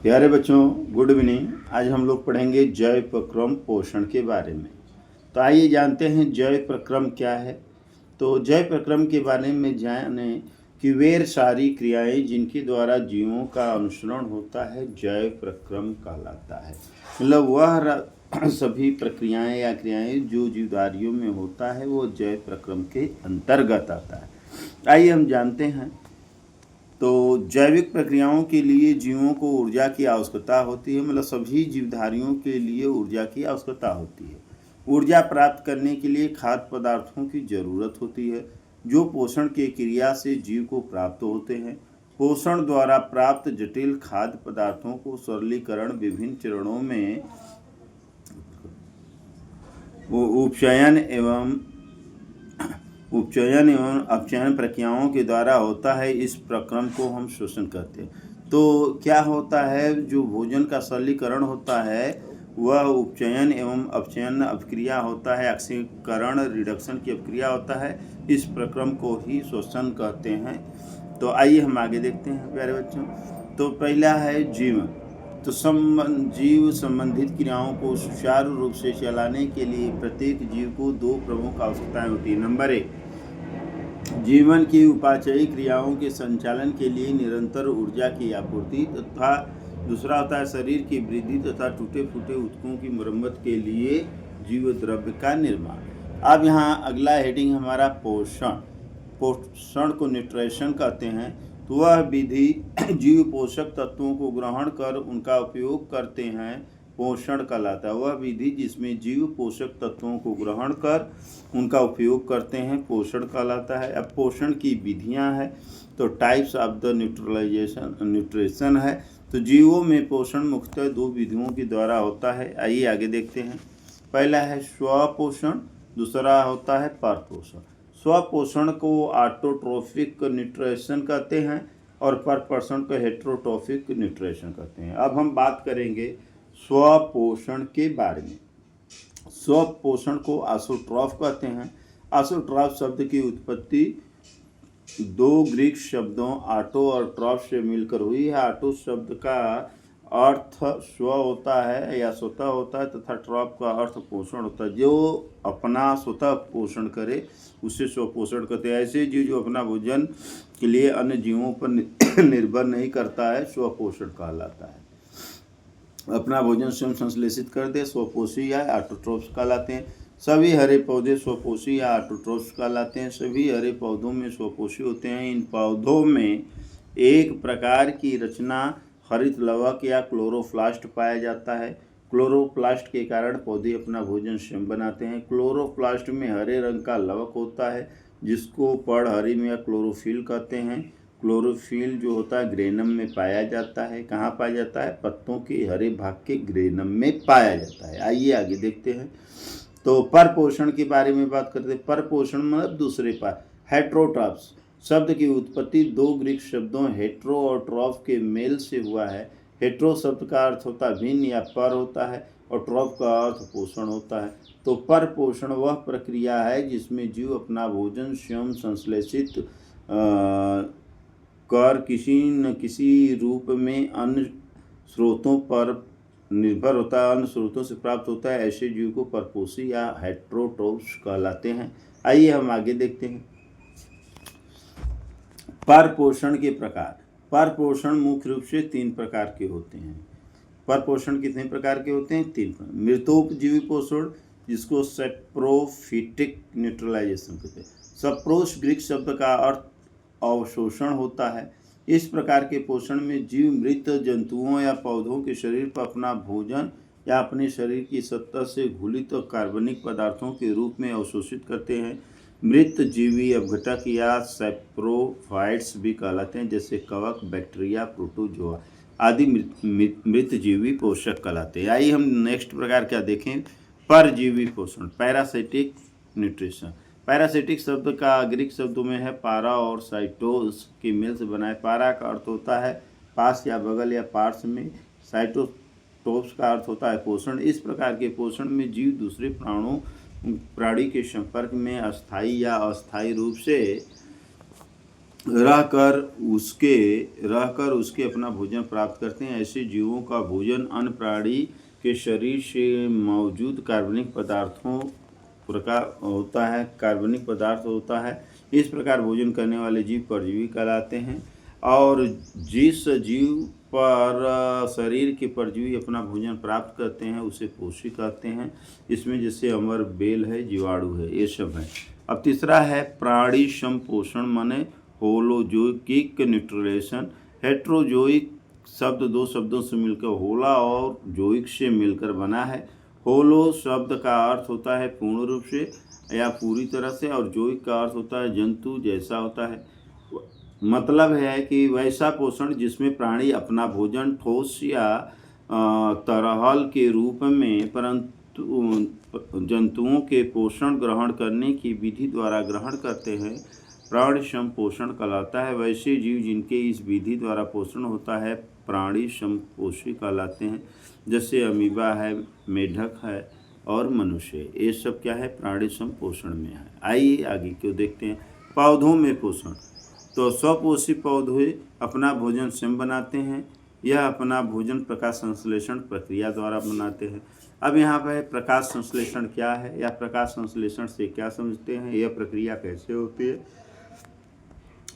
प्यारे बच्चों, good evening. आज हम लोग पढ़ेंगे जैव प्रक्रम पोषण के बारे में। तो आइए जानते हैं जैव प्रक्रम क्या है। तो जैव प्रक्रम के बारे में जाने कि वे सारी क्रियाएं जिनके द्वारा जीवों का अनुसरण होता है जैव प्रक्रम कहलाता है। मतलब वह सभी प्रक्रियाएं या क्रियाएं जो जीवधारियों में होता है वो जैव प्रक्रम के अंतर्गत आता है। आइए हम जानते हैं। तो जैविक प्रक्रियाओं के लिए जीवों को ऊर्जा की आवश्यकता होती है। मतलब सभी जीवधारियों के लिए ऊर्जा की आवश्यकता होती है। ऊर्जा प्राप्त करने के लिए खाद्य पदार्थों की जरूरत होती है जो पोषण की क्रिया से जीव को प्राप्त होते हैं। पोषण द्वारा प्राप्त जटिल खाद्य पदार्थों को सरलीकरण विभिन्न चरणों में उपचयन एवं अपचयन प्रक्रियाओं के द्वारा होता है। इस प्रक्रम को हम शोषण कहते हैं। तो क्या होता है, जो भोजन का सरलीकरण होता है वह उपचयन एवं अपचयन अभिक्रिया होता है। ऑक्सीकरण रिडक्शन की अभिक्रिया होता है। इस प्रक्रम को ही शोषण कहते हैं। तो आइए हम आगे देखते हैं प्यारे बच्चों। तो पहला है जीवन। तो जीव संबंधित क्रियाओं को सुचारू रूप से चलाने के लिए प्रत्येक जीव को दो प्रमुख आवश्यकताएं होती है। नंबर 1, जीवन की उपाचयी क्रियाओं के संचालन के लिए निरंतर ऊर्जा की आपूर्ति, तथा दूसरा होता है शरीर की वृद्धि तथा टूटे फूटे ऊतकों की मरम्मत के लिए जीव द्रव्य का निर्माण। अब यहाँ अगला हेडिंग हमारा पोषण। पोषण को न्यूट्रिशन कहते हैं। तो वह विधि जीव पोषक तत्वों को ग्रहण कर उनका उपयोग करते हैं पोषण कहलाता है। वह विधि जिसमें जीव पोषक तत्वों को ग्रहण कर उनका उपयोग करते हैं पोषण कहलाता है। अब पोषण की विधियां हैं। तो टाइप्स ऑफ द न्यूट्रिशन है। तो जीवों में पोषण मुख्यतः दो विधियों के द्वारा होता है। आइए आगे देखते हैं। पहला है स्वपोषण, दूसरा होता है परपोषण। स्वपोषण को ऑटोट्रोफिक न्यूट्रिशन कहते हैं और परपोषण को हेटेरोट्रोफिक न्यूट्रिशन कहते हैं। अब हम बात करेंगे स्वपोषण के बारे में। स्वपोषण को ऑटोट्रॉफ कहते हैं। ऑटोट्रॉफ शब्द की उत्पत्ति दो ग्रीक शब्दों ऑटो और ट्रॉफ से मिलकर हुई है। ऑटो शब्द का अर्थ स्व होता है या स्वतः होता है तथा ट्रॉफ का अर्थ पोषण होता है। जो अपना स्वतः पोषण करे उसे स्वपोषण कहते हैं। ऐसे जीव जो अपना भोजन के लिए अन्य जीवों पर निर्भर नहीं करता है स्वपोषण कहलाता है। अपना भोजन स्वयं संश्लेषित कर दे स्वपोषी या ऑटोट्रॉफ्स कहलाते हैं। सभी हरे पौधे स्वपोषी या ऑटोट्रॉफ्स कहलाते हैं। सभी हरे पौधों में स्वपोषी होते हैं। इन पौधों में एक प्रकार की रचना हरित लवक या क्लोरोप्लास्ट पाया जाता है। क्लोरोप्लास्ट के कारण पौधे अपना भोजन स्वयं बनाते हैं। क्लोरोप्लास्ट में हरे रंग का लवक होता है जिसको पर्णहरित में या क्लोरोफिल कहते हैं। क्लोरोफिल जो होता है ग्रेनम में पाया जाता है। कहाँ पाया जाता है? पत्तों के हरे भाग के ग्रेनम में पाया जाता है। आइए आगे देखते हैं। तो परपोषण के बारे में बात करते हैं। परपोषण मतलब दूसरे पर। हेटेरोट्रॉफ्स शब्द की उत्पत्ति दो ग्रीक शब्दों हेट्रो और ट्रॉफ के मेल से हुआ है। हेट्रो शब्द का अर्थ होता है भिन्न या पर होता है और ट्रॉफ का अर्थ पोषण होता है। तो पर पोषण वह प्रक्रिया है जिसमें जीव अपना भोजन स्वयं संश्लेषित कर किसी न किसी रूप में अन्य स्रोतों पर निर्भर होता है, अन्य स्रोतों से प्राप्त होता है। ऐसे जीव को परपोषी या हेटेरोट्रॉफ्स कहलाते हैं। आइए हम आगे देखते हैं। परपोषण के प्रकार। परपोषण मुख्य रूप से 3 प्रकार के होते हैं। परपोषण कितने प्रकार के होते हैं? 3 प्रकार। मृतोपजीवी पोषण जिसको सैप्रोफिटिक न्यूट्रलाइजेशन कहते हैं। सप्रोस ग्रीक शब्द का अर्थ अवशोषण होता है। इस प्रकार के पोषण में जीव मृत जंतुओं या पौधों के शरीर पर अपना भोजन या अपने शरीर की सतह से घुलित कार्बनिक पदार्थों के रूप में अवशोषित करते हैं। मृत जीवी अपघटक या सैप्रोफाइट्स भी कहलाते हैं, जैसे कवक, बैक्टीरिया, प्रोटोजोआ आदि मृत जीवी पोषक कहलाते हैं। आइए हम नेक्स्ट प्रकार क्या देखें। परजीवी पोषण, पैरासिटिक न्यूट्रिशन। पैरासिटिक शब्द का ग्रीक शब्दों में है पारा और साइटोस के मेल से बना है। पारा का अर्थ होता है पास या बगल या पार्श्व में। साइटोटॉप्स का अर्थ होता है पोषण। इस प्रकार के पोषण में जीव दूसरे प्राणी के संपर्क में अस्थायी या अस्थायी रूप से रहकर उसके अपना भोजन प्राप्त करते हैं। ऐसे जीवों का भोजन अन्य प्राणी के शरीर से मौजूद कार्बनिक पदार्थों कार्बनिक पदार्थ होता है। इस प्रकार भोजन करने वाले जीव परजीवी कहलाते हैं। और जिस जीव पर शरीर के परजीवी अपना भोजन प्राप्त करते हैं उसे पोषी कहते हैं। इसमें जैसे अमर, बेल है, जीवाणु है, ये सब है। अब तीसरा है प्राणी संपोषण, माने होलोजोइक न्यूट्रिलेशन। हेट्रोजोइक शब्द दो शब्दों से मिलकर होला और जोइक से मिलकर बना है। होलो शब्द का अर्थ होता है पूर्ण रूप से या पूरी तरह से, और जोइक का अर्थ होता है जंतु जैसा होता है। मतलब है कि वैसा पोषण जिसमें प्राणी अपना भोजन ठोस या तरल के रूप में परंतु जंतुओं के पोषण ग्रहण करने की विधि द्वारा ग्रहण करते हैं, प्राणी संपोषण कहलाता है। वैसे जीव जिनके इस विधि द्वारा पोषण होता है प्राणी संपोषी कहलाते हैं। जैसे अमीबा है, मेढक है और मनुष्य, ये सब क्या है, प्राणी संपोषण में है। आइए आगे क्यों देखते हैं। पौधों में पोषण, तो स्वपोषी पौधे अपना भोजन स्वयं बनाते हैं। यह अपना भोजन प्रकाश संश्लेषण प्रक्रिया द्वारा बनाते हैं। अब यहाँ पर प्रकाश संश्लेषण क्या है या प्रकाश संश्लेषण से क्या समझते हैं, यह प्रक्रिया कैसे होती है।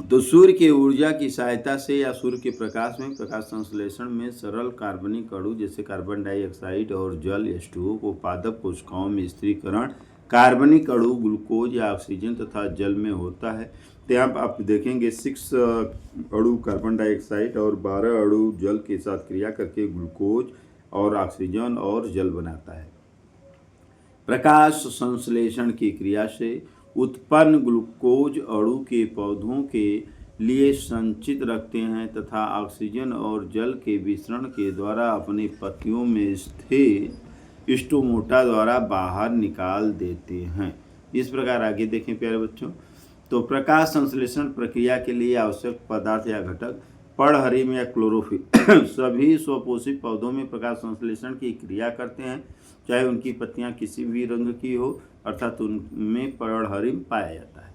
तो सूर्य की ऊर्जा की सहायता से या सूर्य के प्रकाश में प्रकाश संश्लेषण में सरल कार्बनिक अणु जैसे कार्बन डाइऑक्साइड और जल H2O को पादप कोशिकाओं में स्थिरीकरण कार्बनिक अणु ग्लूकोज या ऑक्सीजन तथा जल में होता है। तो यहाँ आप देखेंगे 6 अणु कार्बन डाइऑक्साइड और 12 अणु जल के साथ क्रिया करके ग्लूकोज और ऑक्सीजन और जल बनाता है। प्रकाश संश्लेषण की क्रिया से उत्पन्न ग्लूकोज अणु के पौधों के लिए संचित रखते हैं तथा ऑक्सीजन और जल के विसरण के द्वारा अपनी पत्तियों में स्थित स्टोमोटा द्वारा बाहर निकाल देते हैं। इस प्रकार आगे देखें प्यारे बच्चों। तो प्रकाश संश्लेषण प्रक्रिया के लिए आवश्यक पदार्थ या घटक पर्णहरिम या क्लोरोफिल सभी स्वपोषी पौधों में प्रकाश संश्लेषण की क्रिया करते हैं, चाहे उनकी पत्तियां किसी भी रंग की हो, अर्थात उनमें पर्णहरिम पाया जाता है।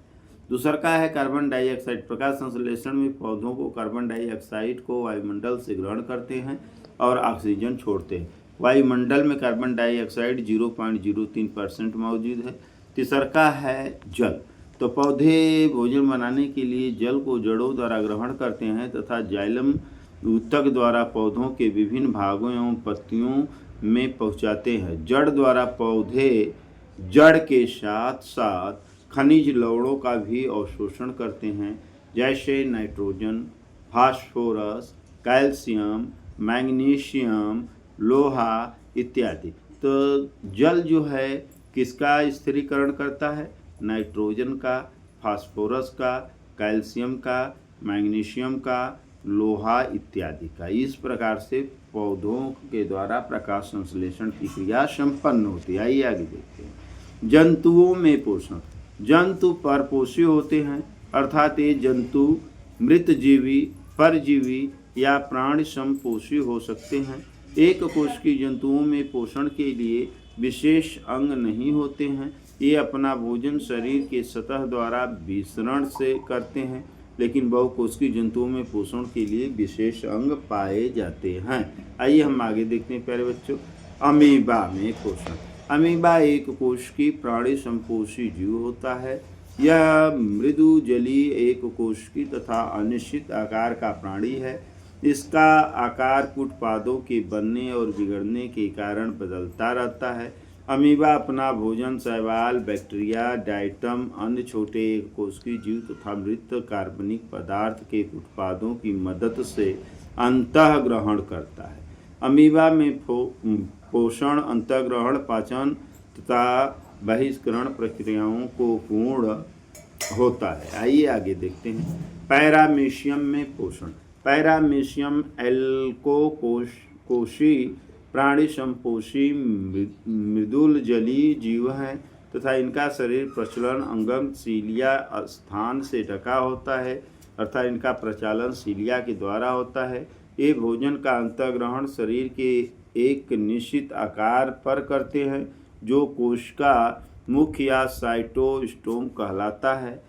दूसरा का है कार्बन डाइऑक्साइड। प्रकाश संश्लेषण में पौधों को कार्बन डाइऑक्साइड को वायुमंडल से ग्रहण करते हैं और ऑक्सीजन छोड़ते हैं। वायुमंडल में कार्बन डाइऑक्साइड 0.03% मौजूद है। तीसरा का है जल। तो पौधे भोजन बनाने के लिए जल को जड़ों द्वारा ग्रहण करते हैं तथा जाइलम ऊतक द्वारा पौधों के विभिन्न भागों एवं पत्तियों में पहुंचाते हैं। जड़ द्वारा पौधे जड़ के साथ साथ खनिज लवणों का भी अवशोषण करते हैं, जैसे नाइट्रोजन, फास्फोरस, कैल्शियम, मैग्नीशियम, लोहा इत्यादि। तो जल जो है किसका स्थिरीकरण करता है, नाइट्रोजन का, फास्फोरस का, कैल्शियम का, मैग्नीशियम का, लोहा इत्यादि का। इस प्रकार से पौधों के द्वारा प्रकाश संश्लेषण की क्रिया संपन्न होती है। आइए आगे देखते हैं। जंतुओं में पोषण। जंतु परपोषी होते हैं, अर्थात ये जंतु मृतजीवी, परजीवी या प्राणी समपोषी हो सकते हैं। एक कोश की जंतुओं में पोषण के लिए विशेष अंग नहीं होते हैं। ये अपना भोजन शरीर के सतह द्वारा विसरण से करते हैं, लेकिन बहुकोशिकीय जंतुओं में पोषण के लिए विशेष अंग पाए जाते हैं। आइए हम आगे देखते हैं प्यारे बच्चों। अमीबा में पोषण। अमीबा एक कोशिकीय प्राणी संपोषी जीव होता है। यह मृदु जलीय एक कोशिकीय तथा अनिश्चित आकार का प्राणी है। इसका आकार उत्पादों के बनने और बिगड़ने के कारण बदलता रहता है। अमीबा अपना भोजन शैवाल, बैक्टीरिया, डाइटम, अन्य छोटे एक कोशिकीय जीव तथा मृत कार्बनिक पदार्थ के उत्पादों की मदद से अंतःग्रहण करता है। अमीबा में पोषण, अंतःग्रहण, पाचन तथा बहिष्करण प्रक्रियाओं को पूर्ण होता है। आइए आगे देखते हैं। पैरामीशियम में पोषण। पैरामीशियम एल्कोकोशी प्राणी संपोषी मृदुल जलीय जीव है तथा इनका शरीर प्रचलन अंगम सीलिया स्थान से ढका होता है, अर्थात इनका प्रचालन सीलिया के द्वारा होता है। ये भोजन का अंतःग्रहण शरीर के एक निश्चित आकार पर करते हैं, जो कोशिका मुख या साइटोस्टोम कहलाता है।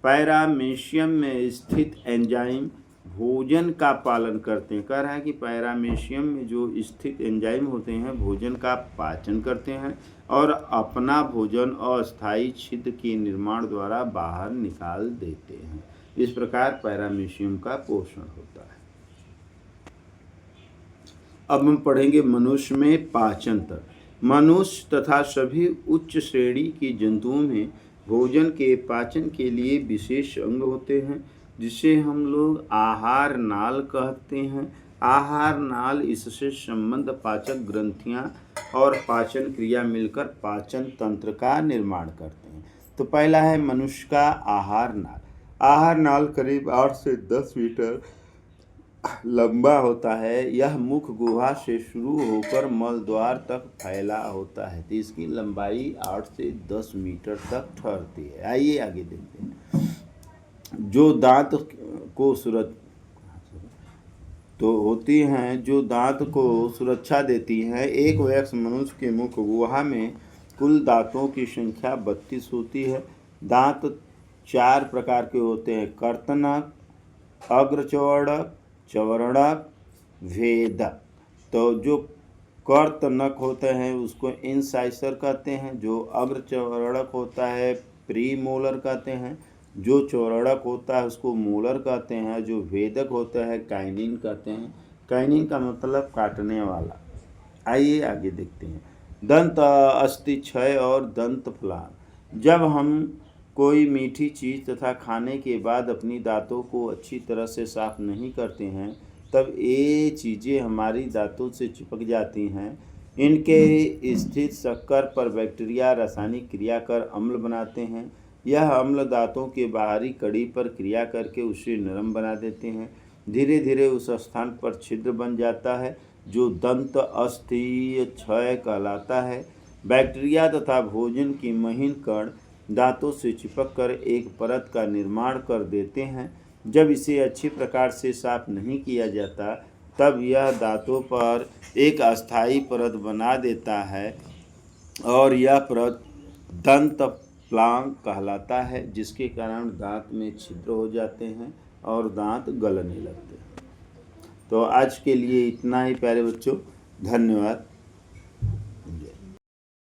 पैरामीशियम में स्थित एंजाइम भोजन का पालन करते हैं। कह रहा है कि पैरामीशियम में जो स्थित एंजाइम होते हैं भोजन का पाचन करते हैं और अपना भोजन अस्थायी छिद्र के निर्माण द्वारा बाहर निकाल देते हैं। इस प्रकार पैरामीशियम का पोषण होता है। अब हम पढ़ेंगे मनुष्य में पाचन तंत्र। मनुष्य तथा सभी उच्च श्रेणी के जंतुओं में भोजन के पाचन के लिए विशेष अंग होते हैं जिसे हम लोग आहार नाल कहते हैं। आहार नाल इससे संबंध पाचक ग्रंथियां और पाचन क्रिया मिलकर पाचन तंत्र का निर्माण करते हैं। तो पहला है मनुष्य का आहार नाल। आहार नाल करीब 8 से 10 मीटर लंबा होता है। यह मुख गुहा से शुरू होकर मल द्वार तक फैला होता है। तो इसकी लंबाई 8 से 10 मीटर तक ठहरती है। आइए आगे देखते हैं। जो दांत को जो दांत को सुरक्षा देती हैं। एक वयस्क मनुष्य के मुख गुहा में कुल दांतों की संख्या 32 होती है। दांत 4 प्रकार के होते हैं: कर्तनक, अग्रचौड़क, चौवर्णक, भेदक। तो जो कर्तनक होते हैं उसको इंसाइसर कहते हैं। जो अग्रचौड़क होता है प्रीमोलर कहते हैं। जो चौवर्णक होता है उसको मोलर कहते हैं। जो भेदक होता है काइनिन कहते हैं। काइनिन का मतलब काटने वाला। आइए आगे देखते हैं। दंत अस्थि क्षय और दंत फलांग। जब हम कोई मीठी चीज़ तथा खाने के बाद अपनी दांतों को अच्छी तरह से साफ नहीं करते हैं तब ये चीज़ें हमारी दांतों से चिपक जाती हैं। इनके स्थित शक्कर पर बैक्टीरिया रासायनिक क्रिया कर अम्ल बनाते हैं। यह अम्ल दांतों के बाहरी कड़ी पर क्रिया करके उसे नरम बना देते हैं। धीरे धीरे उस स्थान पर छिद्र बन जाता है जो दंत अस्थि क्षय कहलाता है। बैक्टीरिया तथा भोजन की महीन कण दांतों से चिपक कर एक परत का निर्माण कर देते हैं। जब इसे अच्छी प्रकार से साफ नहीं किया जाता तब यह दांतों पर एक अस्थायी परत बना देता है और यह परत दंत प्लांग कहलाता है, जिसके कारण दांत में छिद्र हो जाते हैं और दांत गलने लगते हैं। तो आज के लिए इतना ही प्यारे बच्चों, धन्यवाद।